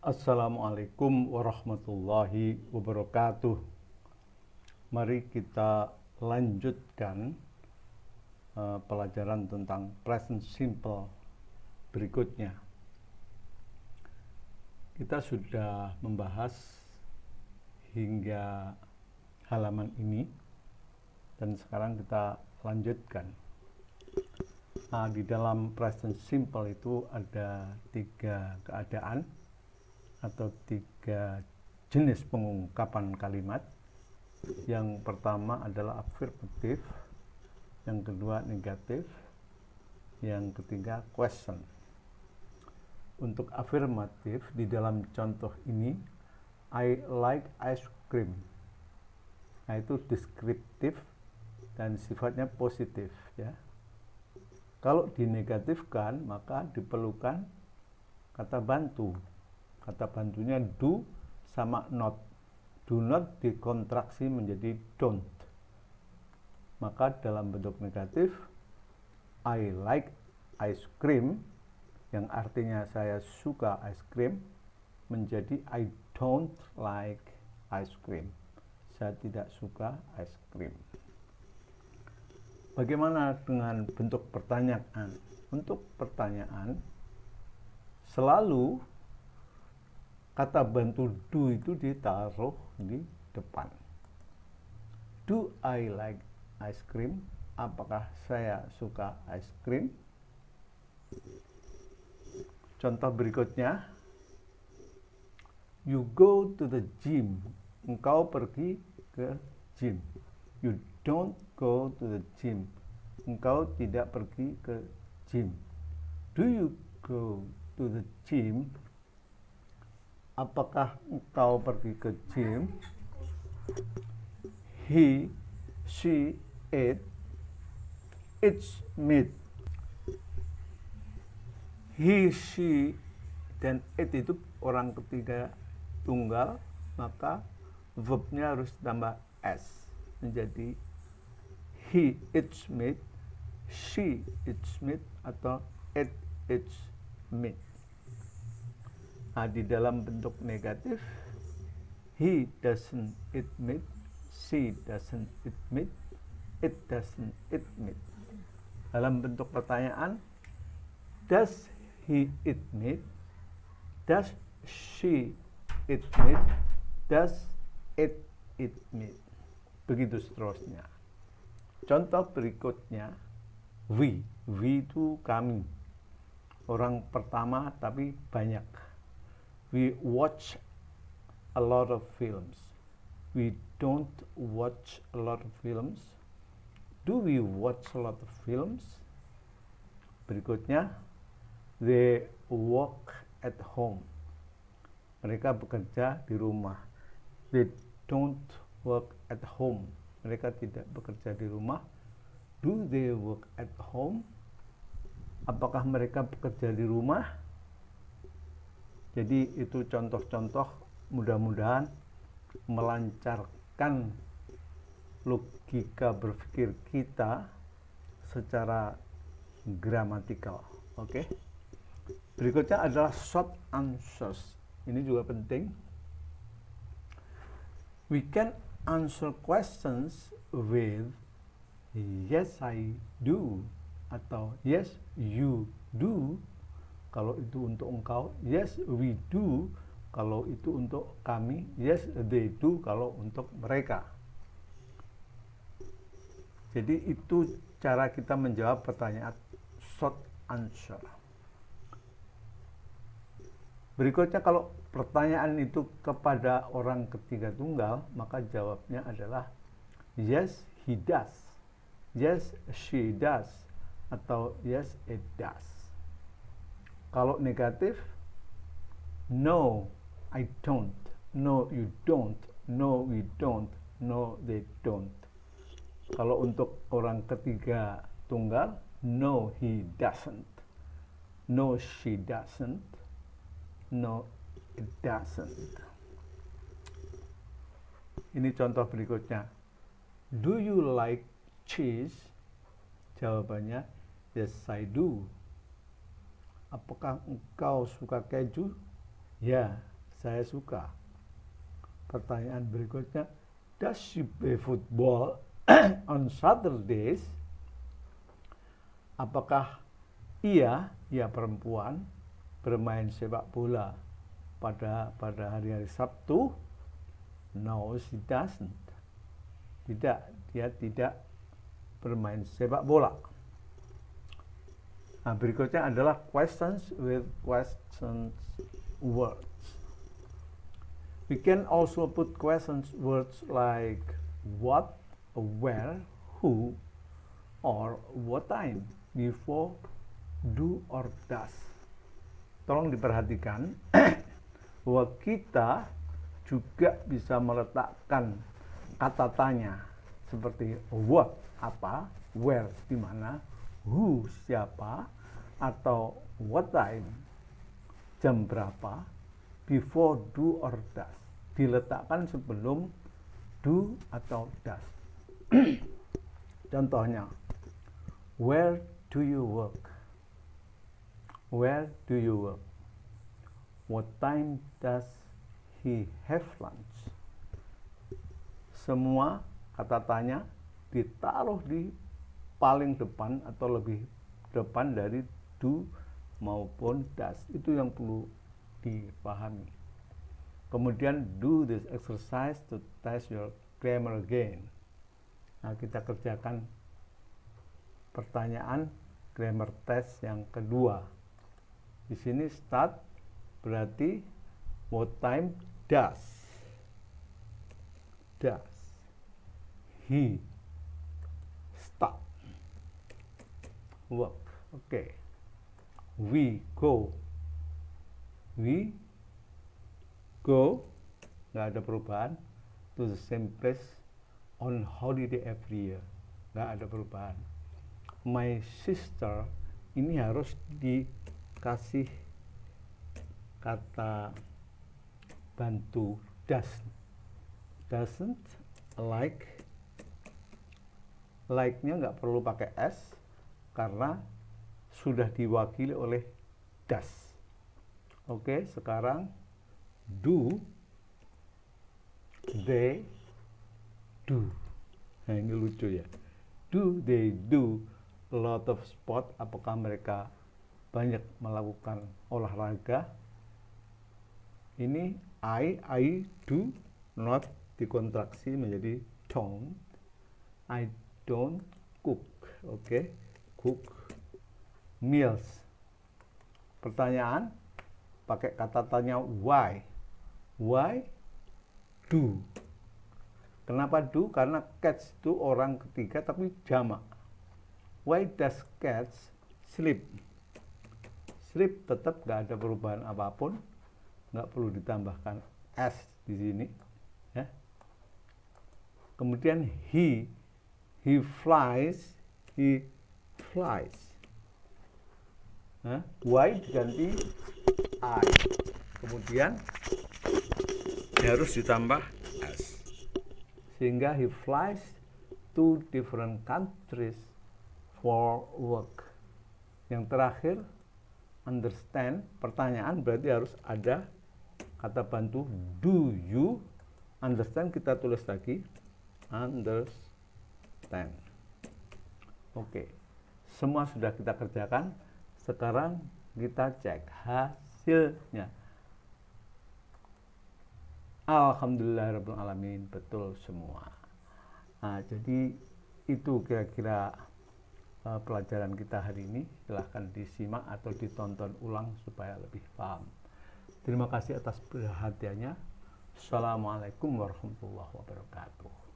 Assalamualaikum warahmatullahi wabarakatuh. Mari kita lanjutkan pelajaran tentang present simple berikutnya. Kita sudah membahas hingga halaman ini dan sekarang kita lanjutkan. Di dalam present simple itu ada 3 keadaan atau 3 jenis pengungkapan kalimat. Yang pertama adalah afirmatif, yang kedua negatif, yang ketiga question. Untuk afirmatif di dalam contoh ini, I like ice cream. Nah, itu deskriptif dan sifatnya positif ya. Kalau dinegatifkan maka diperlukan kata bantu. Kata bantunya do sama not. Do not dikontraksi menjadi don't. Maka dalam bentuk negatif, I like ice cream, yang artinya saya suka ice cream, menjadi I don't like ice cream. Saya tidak suka ice cream. Bagaimana dengan bentuk pertanyaan? Untuk pertanyaan, selalu kata bantu do itu ditaruh di depan. Do I like ice cream? Apakah saya suka ice cream? Contoh berikutnya, you go to the gym. Engkau pergi ke gym. You don't go to the gym. Engkau tidak pergi ke gym. Do you go to the gym? Apakah engkau pergi ke gym? He, she, it, it's meet. He, she, dan it itu orang ketiga tunggal, maka verbnya harus tambah s menjadi he, it's meet, she, it's meet, atau it, it's meet. Di dalam bentuk negatif, he doesn't eat meat, she doesn't eat meat, it doesn't eat meat. Dalam bentuk pertanyaan, does he eat meat, does she eat meat, does it eat meat. Begitu seterusnya. Contoh berikutnya, we itu kami, orang pertama tapi banyak. We watch a lot of films. We don't watch a lot of films. Do we watch a lot of films? Berikutnya, they work at home. Mereka bekerja di rumah. They don't work at home. Mereka tidak bekerja di rumah. Do they work at home? Apakah mereka bekerja di rumah? Jadi itu contoh-contoh, mudah-mudahan melancarkan logika berpikir kita secara gramatikal. Oke. Berikutnya adalah short answers. Ini juga penting. We can answer questions with yes I do atau yes you do. Kalau itu untuk engkau, yes we do. Kalau itu untuk kami, yes they do. Kalau untuk mereka. Jadi itu cara kita menjawab pertanyaan short answer. Berikutnya, kalau pertanyaan itu kepada orang ketiga tunggal, maka jawabnya adalah yes he does, yes she does, atau yes it does. Kalau negatif, no, I don't, no, you don't, no, we don't, no, they don't. Kalau untuk orang ketiga tunggal, no, he doesn't, no, she doesn't, no, it doesn't. Ini contoh berikutnya. Do you like cheese? Jawabannya, yes, I do. Apakah engkau suka keju? Ya, Saya suka. Pertanyaan berikutnya, does she play football on Saturdays? Apakah ia perempuan bermain sepak bola pada hari-hari Sabtu? No, she doesn't. Tidak, dia tidak bermain sepak bola. Nah, berikutnya adalah questions with questions words. We can also put questions words like what, where, who, or what time before do or does. Tolong diperhatikan bahwa kita juga bisa meletakkan kata tanya seperti what, apa, where, di mana, who, siapa, atau what time, jam berapa, before do or does, diletakkan sebelum do atau does. Contohnya, where do you work? Where do you work? What time does he have lunch? Semua kata tanya ditaruh di paling depan atau lebih depan dari do maupun does. Itu yang perlu dipahami. Kemudian do this exercise to test your grammar again. Nah, kita kerjakan pertanyaan grammar test yang kedua. Di sini start berarti what time does he start work? Okay. We go nggak ada perubahan, to the same place on holiday every year, nggak ada perubahan. My sister, ini harus dikasih kata bantu doesn't like-nya nggak perlu pakai s karena sudah diwakili oleh does. Oke, sekarang do they do. Nah, ini lucu ya. Do they do a lot of sport? Apakah mereka banyak melakukan olahraga? Ini I do not dikontraksi menjadi don't. I don't cook. Oke, cook meals. Pertanyaan pakai kata tanya why. Why do? Kenapa do? Karena cats itu orang ketiga tapi jamak. Why does cats sleep? Sleep tetap nggak ada perubahan apapun, nggak perlu ditambahkan s di sini. Ya. Kemudian he flies. Why diganti I. Kemudian harus ditambah s. Sehingga he flies to different countries for work. Yang terakhir, understand, pertanyaan berarti harus ada kata bantu do you understand, kita tulis lagi understand. Oke, semua sudah kita kerjakan. Sekarang kita cek hasilnya. Alhamdulillahirrahmanirrahim, betul semua. Nah, jadi itu kira-kira pelajaran kita hari ini. Silahkan disimak atau ditonton ulang supaya lebih paham. Terima kasih atas perhatiannya. Assalamualaikum warahmatullahi wabarakatuh.